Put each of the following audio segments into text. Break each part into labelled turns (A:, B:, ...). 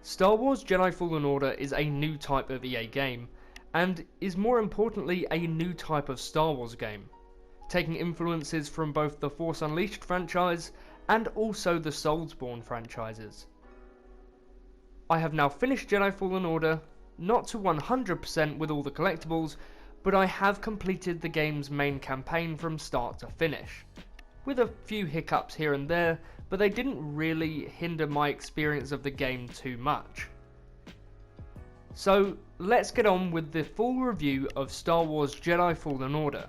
A: Star Wars Jedi Fallen Order is a new type of EA game, and is more importantly a new type of Star Wars game, taking influences from both the Force Unleashed franchise and also the Soulsborne franchises. I have now finished Jedi Fallen Order, not to 100% with all the collectibles, but I have completed the game's main campaign from start to finish, with a few hiccups here and there, but they didn't really hinder my experience of the game too much. So let's get on with the full review of Star Wars Jedi Fallen Order,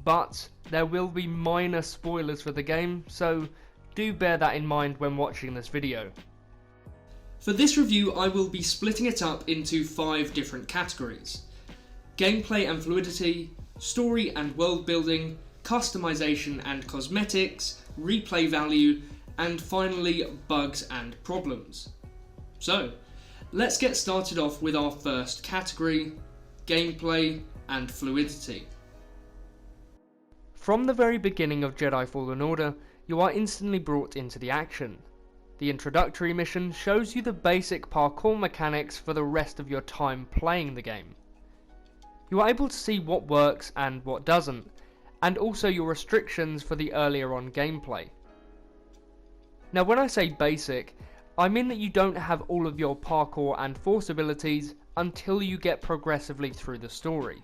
A: but there will be minor spoilers for the game, so do bear that in mind when watching this video. For this review I will be splitting it up into 5 different categories: gameplay and fluidity, story and world building, customization and cosmetics, replay value, and finally bugs and problems. So let's get started off with our first category, gameplay and fluidity. From the very beginning of Jedi Fallen Order, you are instantly brought into the action. The introductory mission shows you the basic parkour mechanics for the rest of your time playing the game. You are able to see what works and what doesn't, and also your restrictions for the earlier on gameplay. Now when I say basic, I mean that you don't have all of your parkour and force abilities until you get progressively through the story,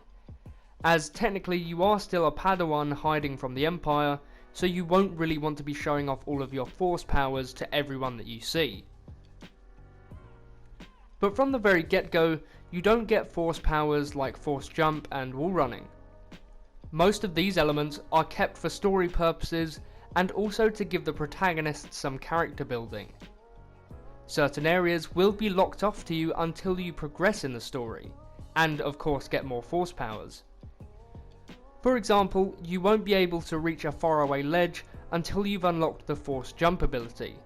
A: as technically you are still a Padawan hiding from the Empire, so you won't really want to be showing off all of your force powers to everyone that you see. But from the very get-go, you don't get force powers like force jump and wall running. Most of these elements are kept for story purposes and also to give the protagonist some character building. Certain areas will be locked off to you until you progress in the story, and of course get more force powers. For example, you won't be able to reach a faraway ledge until you've unlocked the force jump ability.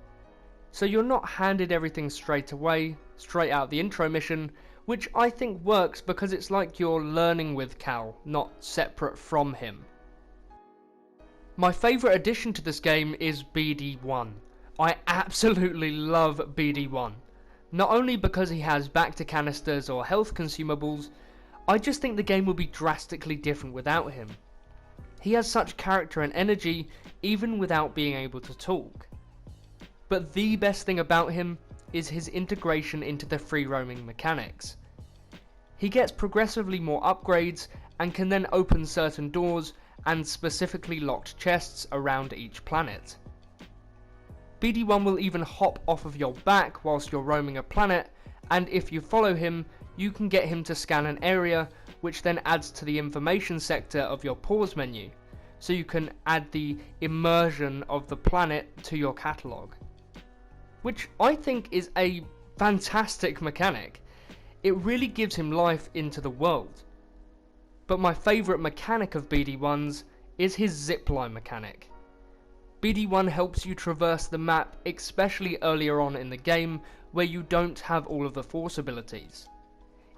A: So you're not handed everything straight away, straight out the intro mission, which I think works because it's like you're learning with Cal, not separate from him. My favourite addition to this game is BD1. I absolutely love BD1. Not only because he has back-to canisters or health consumables, I just think the game will be drastically different without him. He has such character and energy even without being able to talk. But the best thing about him is his integration into the free roaming mechanics. He gets progressively more upgrades and can then open certain doors and specifically locked chests around each planet. BD1 will even hop off of your back whilst you're roaming a planet, and if you follow him, you can get him to scan an area, which then adds to the information sector of your pause menu, so you can add the immersion of the planet to your catalogue. Which I think is a fantastic mechanic. It really gives him life into the world. But my favourite mechanic of BD1's is his zipline mechanic. BD1 helps you traverse the map, especially earlier on in the game where you don't have all of the force abilities.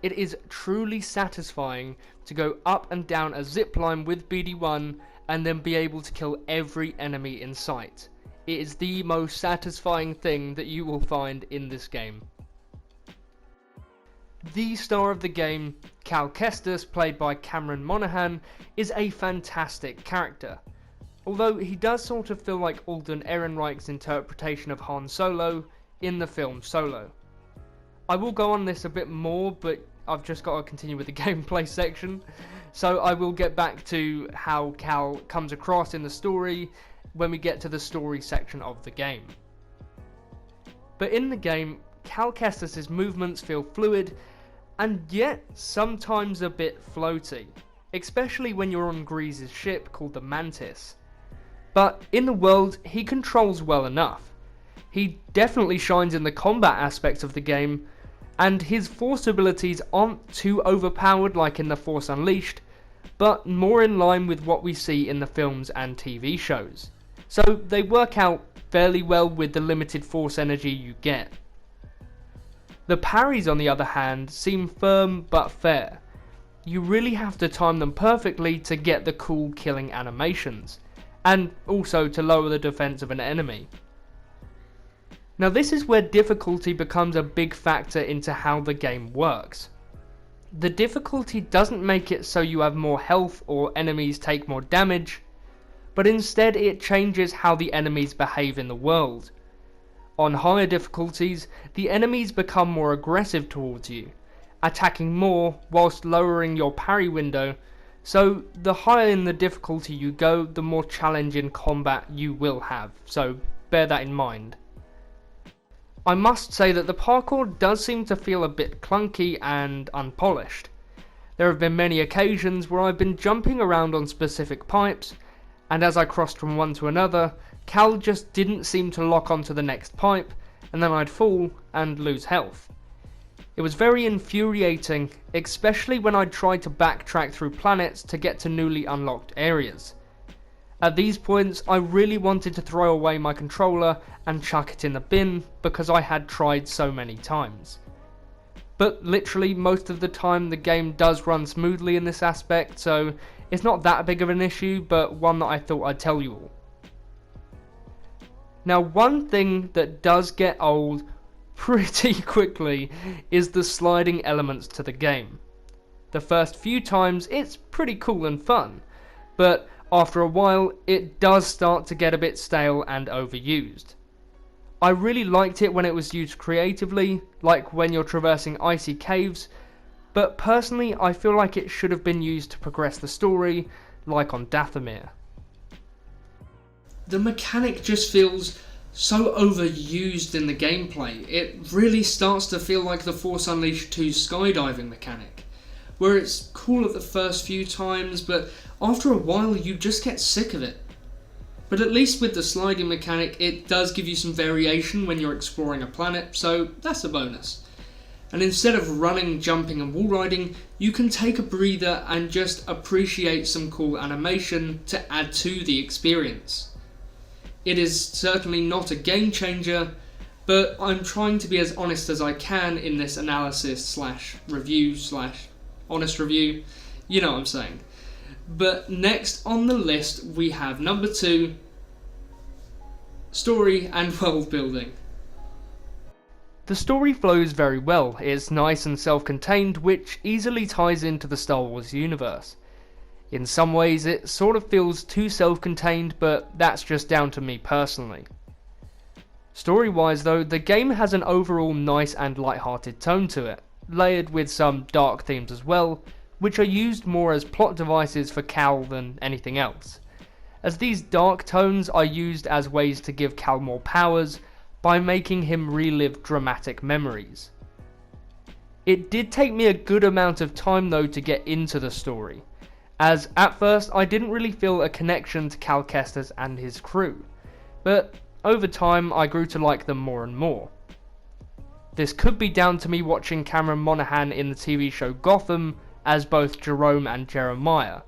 A: It is truly satisfying to go up and down a zipline with BD1 and then be able to kill every enemy in sight. It is the most satisfying thing that you will find in this game. The star of the game, Cal Kestis, played by Cameron Monaghan, is a fantastic character, although he does sort of feel like Alden Ehrenreich's interpretation of Han Solo in the film Solo. I will go on this a bit more, but I've just got to continue with the gameplay section, so I will get back to how Cal comes across in the story when we get to the story section of the game. But in the game, Cal Kestis' movements feel fluid and yet sometimes a bit floaty, especially when you're on Grease's ship called the Mantis. But in the world, he controls well enough. He definitely shines in the combat aspects of the game, and his force abilities aren't too overpowered like in The Force Unleashed, but more in line with what we see in the films and TV shows. So they work out fairly well with the limited force energy you get. The parries, on the other hand, seem firm but fair. You really have to time them perfectly to get the cool killing animations, and also to lower the defense of an enemy. Now this is where difficulty becomes a big factor into how the game works. The difficulty doesn't make it so you have more health or enemies take more damage, but instead it changes how the enemies behave in the world. On higher difficulties, the enemies become more aggressive towards you, attacking more whilst lowering your parry window, so the higher in the difficulty you go, the more challenge in combat you will have, so bear that in mind. I must say that the parkour does seem to feel a bit clunky and unpolished. There have been many occasions where I've been jumping around on specific pipes, and as I crossed from one to another, Cal just didn't seem to lock onto the next pipe, and then I'd fall and lose health. It was very infuriating, especially when I'd tried to backtrack through planets to get to newly unlocked areas. At these points, I really wanted to throw away my controller and chuck it in the bin because I had tried so many times. But literally most of the time the game does run smoothly in this aspect, so it's not that big of an issue, but one that I thought I'd tell you all. Now one thing that does get old pretty quickly is the sliding elements to the game. The first few times it's pretty cool and fun, but after a while it does start to get a bit stale and overused. I really liked it when it was used creatively, like when you're traversing icy caves, but personally I feel like it should have been used to progress the story, like on Dathomir. The mechanic just feels so overused in the gameplay. It really starts to feel like the Force Unleashed 2 skydiving mechanic, where it's cool at the first few times, but after a while you just get sick of it. But at least with the sliding mechanic, it does give you some variation when you're exploring a planet, so that's a bonus. And instead of running, jumping and wall riding, you can take a breather and just appreciate some cool animation to add to the experience. It is certainly not a game changer, but I'm trying to be as honest as I can in this analysis slash review slash honest review, you know what I'm saying. But next on the list we have number 2, story and world building. The story flows very well. It's nice and self-contained, which easily ties into the Star Wars universe. In some ways it sort of feels too self-contained, but that's just down to me personally. Story-wise though, the game has an overall nice and light-hearted tone to it, layered with some dark themes as well, which are used more as plot devices for Cal than anything else, as these dark tones are used as ways to give Cal more powers by making him relive dramatic memories. It did take me a good amount of time though to get into the story, as at first I didn't really feel a connection to Cal Kestis and his crew, but over time I grew to like them more and more. This could be down to me watching Cameron Monaghan in the TV show Gotham as both Jerome and Jeremiah,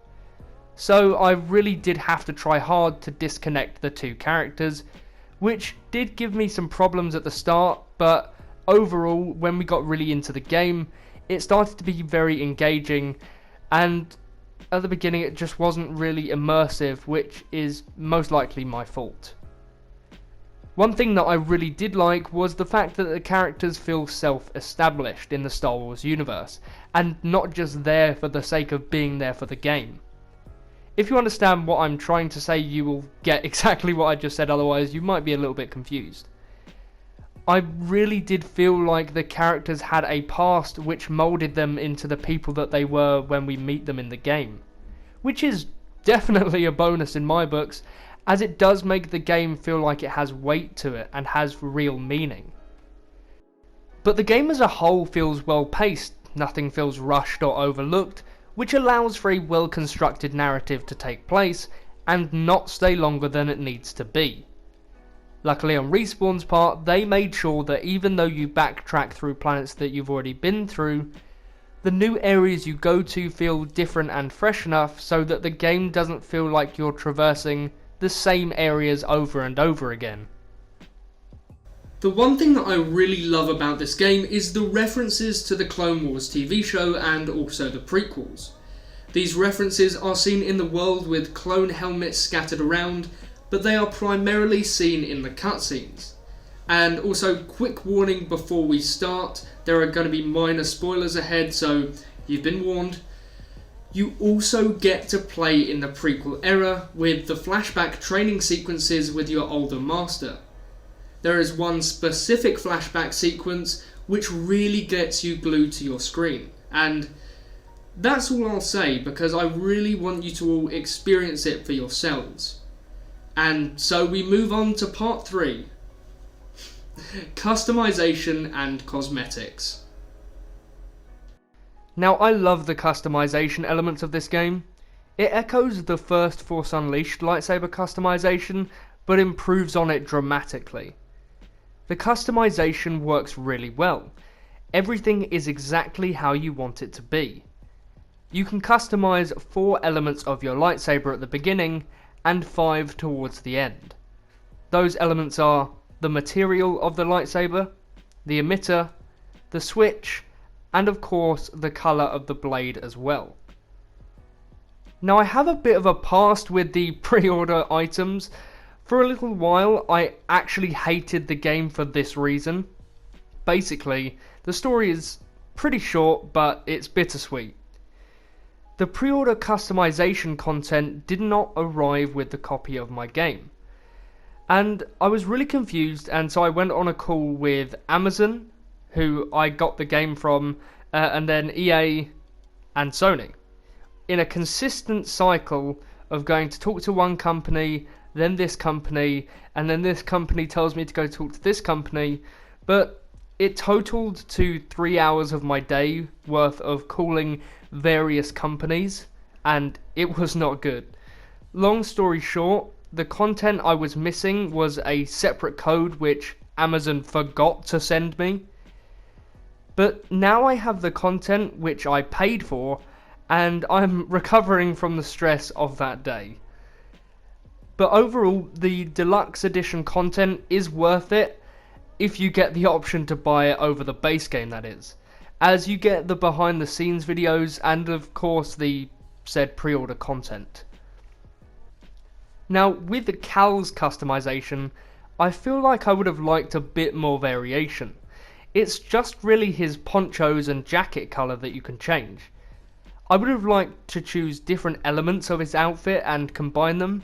A: so I really did have to try hard to disconnect the two characters, which did give me some problems at the start, but overall when we got really into the game it started to be very engaging, and at the beginning it just wasn't really immersive, which is most likely my fault. One thing that I really did like was the fact that the characters feel self-established in the Star Wars universe, and not just there for the sake of being there for the game. If you understand what I'm trying to say, you will get exactly what I just said, otherwise you might be a little bit confused. I really did feel like the characters had a past which moulded them into the people that they were when we meet them in the game, which is definitely a bonus in my books, as it does make the game feel like it has weight to it and has real meaning. But the game as a whole feels well paced, nothing feels rushed or overlooked, which allows for a well constructed narrative to take place and not stay longer than it needs to be. Luckily on Respawn's part, they made sure that even though you backtrack through planets that you've already been through, the new areas you go to feel different and fresh enough so that the game doesn't feel like you're traversing the same areas over and over again. The one thing that I really love about this game is the references to the Clone Wars TV show and also the prequels. These references are seen in the world with clone helmets scattered around, but they are primarily seen in the cutscenes. And also, quick warning before we start, there are going to be minor spoilers ahead, so you've been warned. You also get to play in the prequel era with the flashback training sequences with your older master. There is one specific flashback sequence which really gets you glued to your screen, and that's all I'll say because I really want you to all experience it for yourselves. And so we move on to part 3. Customization and Cosmetics. Now, I love the customization elements of this game. It echoes the first Force Unleashed lightsaber customization, but improves on it dramatically. The customization works really well. Everything is exactly how you want it to be. You can customize 4 elements of your lightsaber at the beginning, and 5 towards the end. Those elements are the material of the lightsaber, the emitter, the switch, and of course the colour of the blade as well. Now, I have a bit of a past with the pre-order items. For a little while I actually hated the game for this reason. Basically, the story is pretty short, but it's bittersweet. The pre-order customization content did not arrive with the copy of my game. And I was really confused, and so I went on a call with Amazon, who I got the game from, and then EA and Sony. In a consistent cycle of going to talk to one company, then this company, and then this company tells me to go talk to this company, but it totaled to 3 hours of my day worth of calling various companies, and it was not good. Long story short, the content I was missing was a separate code which Amazon forgot to send me. But now I have the content which I paid for, and I'm recovering from the stress of that day. But overall, the deluxe edition content is worth it if you get the option to buy it over the base game, that is, as you get the behind the scenes videos and of course the said pre-order content. Now, with the Cal's customization, I feel like I would have liked a bit more variation. It's just really his ponchos and jacket colour that you can change. I would have liked to choose different elements of his outfit and combine them,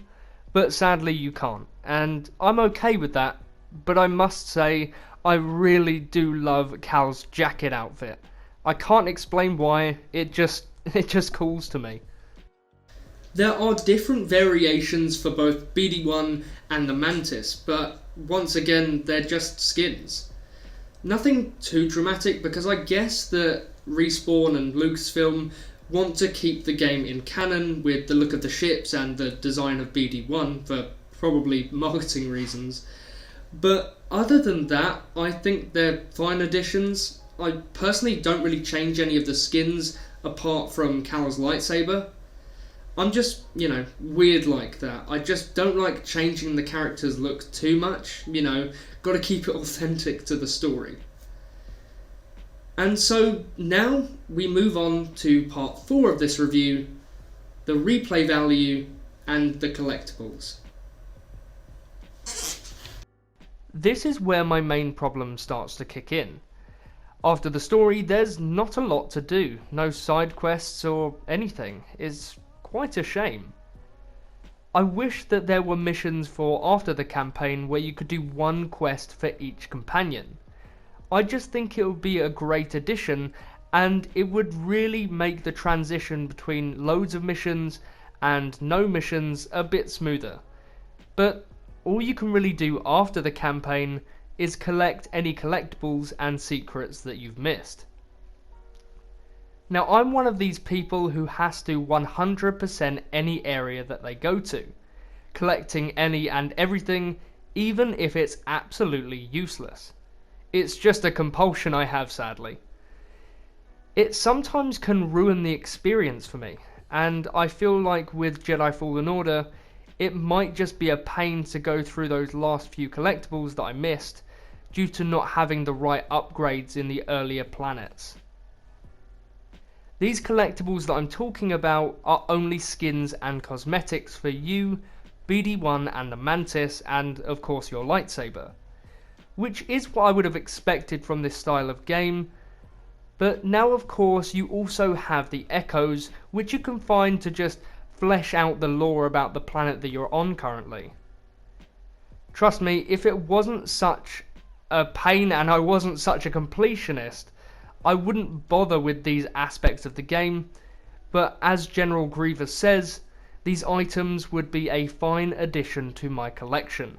A: but sadly you can't, and I'm okay with that, but I must say I really do love Cal's jacket outfit. I can't explain why, it just calls to me. There are different variations for both BD1 and the Mantis, but once again they're just skins. Nothing too dramatic because I guess that Respawn and Lucasfilm want to keep the game in canon with the look of the ships and the design of BD1 for probably marketing reasons. But other than that, I think they're fine additions. I personally don't really change any of the skins apart from Cal's lightsaber. I'm just, weird like that. I just don't like changing the character's look too much, gotta keep it authentic to the story. And so now we move on to part 4 of this review, the replay value and the collectibles. This is where my main problem starts to kick in. After the story, there's not a lot to do, no side quests or anything. It's quite a shame. I wish that there were missions for after the campaign where you could do one quest for each companion. I just think it would be a great addition, and it would really make the transition between loads of missions and no missions a bit smoother. But all you can really do after the campaign is collect any collectibles and secrets that you've missed. Now, I'm one of these people who has to 100% any area that they go to, collecting any and everything, even if it's absolutely useless. It's just a compulsion I have, sadly. It sometimes can ruin the experience for me, and I feel like with Jedi Fallen Order, it might just be a pain to go through those last few collectibles that I missed due to not having the right upgrades in the earlier planets. These collectibles that I'm talking about are only skins and cosmetics for you, BD1 and the Mantis, and of course your lightsaber. which is what I would have expected from this style of game. But now of course you also have the echoes, which you can find to just flesh out the lore about the planet that you're on currently. Trust me, if it wasn't such a pain and I wasn't such a completionist, I wouldn't bother with these aspects of the game, but as General Grievous says, these items would be a fine addition to my collection.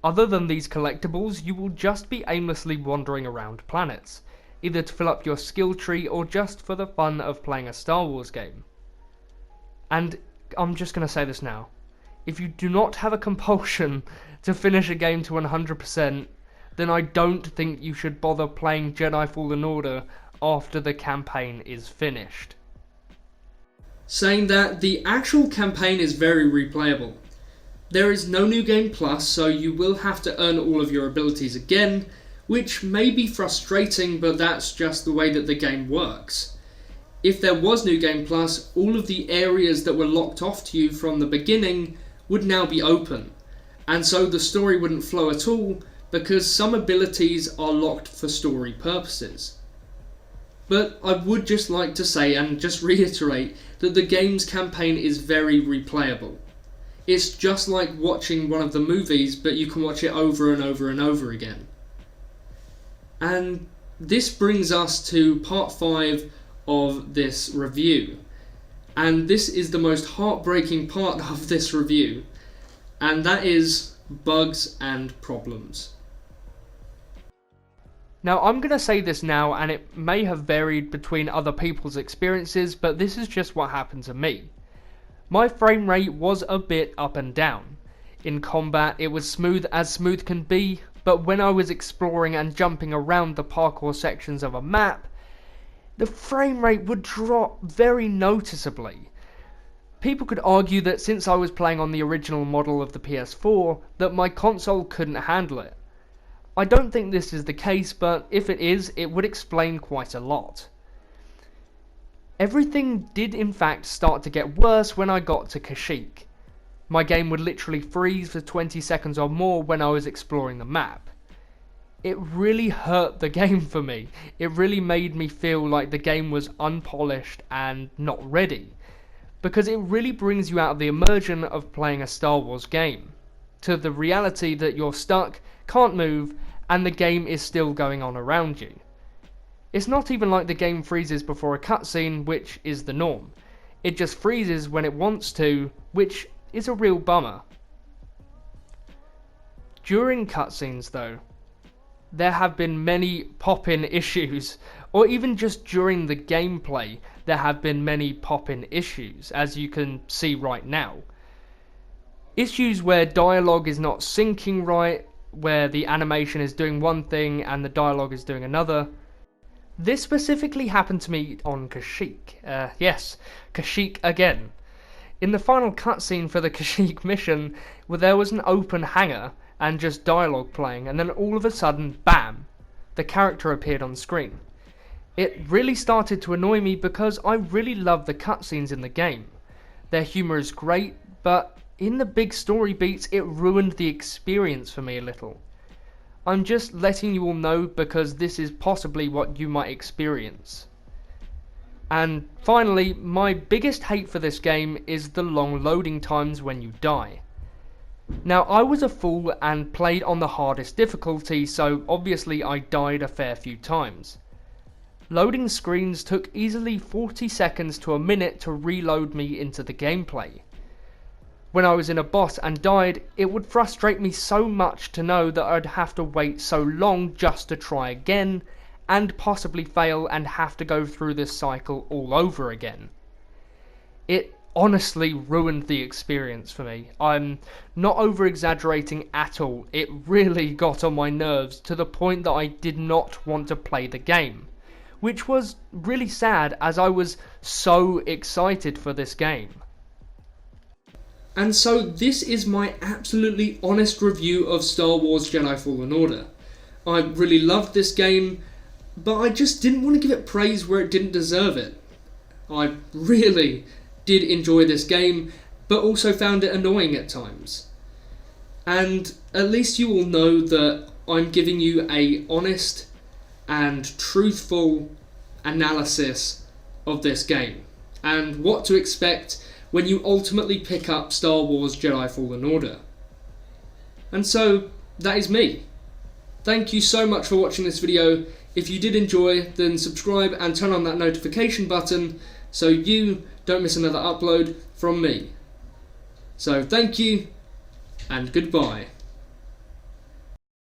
A: Other than these collectibles, you will just be aimlessly wandering around planets, either to fill up your skill tree or just for the fun of playing a Star Wars game. And I'm just going to say this now, if you do not have a compulsion to finish a game to 100%, then I don't think you should bother playing Jedi Fallen Order after the campaign is finished. Saying that, the actual campaign is very replayable. There is no New Game Plus, so you will have to earn all of your abilities again, which may be frustrating, but that's just the way that the game works. If there was New Game Plus, all of the areas that were locked off to you from the beginning would now be open, and so the story wouldn't flow at all because some abilities are locked for story purposes. But I would just like to say and just reiterate that the game's campaign is very replayable. It's just like watching one of the movies, but you can watch it over and over and over again. And this brings us to part 5 of this review. And this is the most heartbreaking part of this review, and that is bugs and problems. Now I'm going to say this now, and it may have varied between other people's experiences, but this is just what happened to me. My frame rate was a bit up and down. In combat it was smooth as smooth can be, but when I was exploring and jumping around the parkour sections of a map, the frame rate would drop very noticeably. People could argue that since I was playing on the original model of the PS4, that my console couldn't handle it. I don't think this is the case, but if it is, it would explain quite a lot. Everything did in fact start to get worse when I got to Kashyyyk. My game would literally freeze for 20 seconds or more when I was exploring the map. It really hurt the game for me. It really made me feel like the game was unpolished and not ready, because it really brings you out of the immersion of playing a Star Wars game, to the reality that you're stuck, can't move, and the game is still going on around you. It's not even like the game freezes before a cutscene, which is the norm. It just freezes when it wants to, which is a real bummer. During cutscenes though, there have been many pop-in issues, or even just during the gameplay there have been many pop-in issues, as you can see right now. Issues where dialogue is not syncing right, where the animation is doing one thing and the dialogue is doing another. This specifically happened to me on Kashyyyk. Yes, Kashyyyk again. In the final cutscene for the Kashyyyk mission, where there was an open hangar and just dialogue playing, and then all of a sudden, bam, the character appeared on screen. It really started to annoy me because I really love the cutscenes in the game. Their humour is great, but in the big story beats it ruined the experience for me a little. I'm just letting you all know because this is possibly what you might experience. And finally, my biggest hate for this game is the long loading times when you die. Now, I was a fool and played on the hardest difficulty, so obviously I died a fair few times. Loading screens took easily 40 seconds to a minute to reload me into the gameplay. When I was in a boss and died, it would frustrate me so much to know that I'd have to wait so long just to try again, and possibly fail and have to go through this cycle all over again. It honestly ruined the experience for me. I'm not over-exaggerating at all. It really got on my nerves to the point that I did not want to play the game, which was really sad as I was so excited for this game. And so this is my absolutely honest review of Star Wars Jedi Fallen Order. I really loved this game, but I just didn't want to give it praise where it didn't deserve it. I really did enjoy this game, but also found it annoying at times. And at least you will know that I'm giving you a honest and truthful analysis of this game and what to expect when you ultimately pick up Star Wars Jedi Fallen Order. And so that is me. Thank you so much for watching this video. If you did enjoy, then subscribe and turn on that notification button so you don't miss another upload from me. So thank you and goodbye.